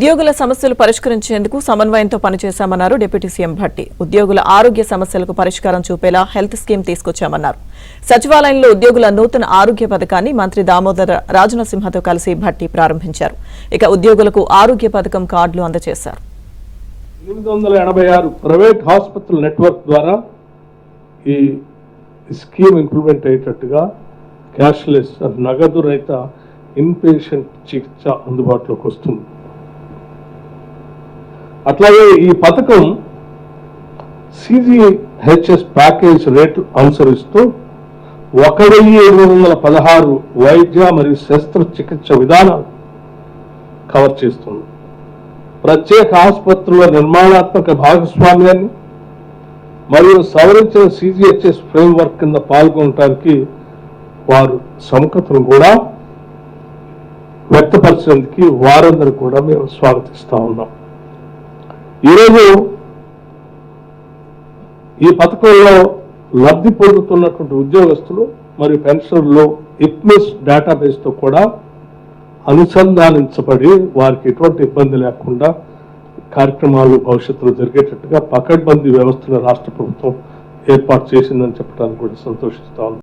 ఉద్యోగుల సమస్యలు పరిష్కరించేందుకు సమన్వయంతో పనిచేశామన్నారు డిప్యూటీ సీఎం భట్టి. ఉద్యోగుల ఆరోగ్య సమస్యలకు పరిష్కారం చూపేలా హెల్త్ స్కీమ్ తీసుకొచ్చామన్నారు. సచివాలయంలో ఉద్యోగుల నూతన ఆరోగ్య పథకాన్ని మంత్రి దామోదర రాజనరసింహతో కలిసి భట్టి ప్రారంభించారు. ఇక ఉద్యోగులకు ఆరోగ్య పథకం కార్డులు అందజేశారు. 886 ప్రైవేట్ హాస్పిటల్ నెట్వర్క్ ద్వారా ఈ స్కీమ్ ఇంప్లిమెంట్ అయ్యేటట్టుగా క్యాష్లెస్ నగదు రహిత ఇన్ పేషెంట్ చికిత్స అందుబాటులోకి వస్తుంది. అట్లాగే ఈ పథకం CGHS ప్యాకేజ్ రేటు అనుసరిస్తూ 1716 వైద్య మరియు శస్త్రచికిత్స విధానాలు కవర్ చేస్తుంది. ప్రత్యేక ఆసుపత్రుల నిర్మాణాత్మక భాగస్వామ్యాన్ని మరియు సవరించిన CGHS ఫ్రేమ్వర్క్ కింద పాల్గొనడానికి వారు సముఖతను కూడా వ్యక్తపరిచేందుకు వారందరూ కూడా మేము స్వాగతిస్తా ఉన్నాం. ఈరోజు ఈ పథకంలో లబ్ధి పొందుతున్నటువంటి ఉద్యోగస్తులు మరియు పెన్షనర్లు ఇప్మిస్ డేటాబేస్తో కూడా అనుసంధానించబడి వారికి ఎటువంటి ఇబ్బంది లేకుండా కార్యక్రమాలు భవిష్యత్తులో జరిగేటట్టుగా పకడ్బందీ వ్యవస్థను రాష్ట్ర ప్రభుత్వం ఏర్పాటు చేసిందని చెప్పడానికి కూడా సంతోషిస్తా ఉన్నాం.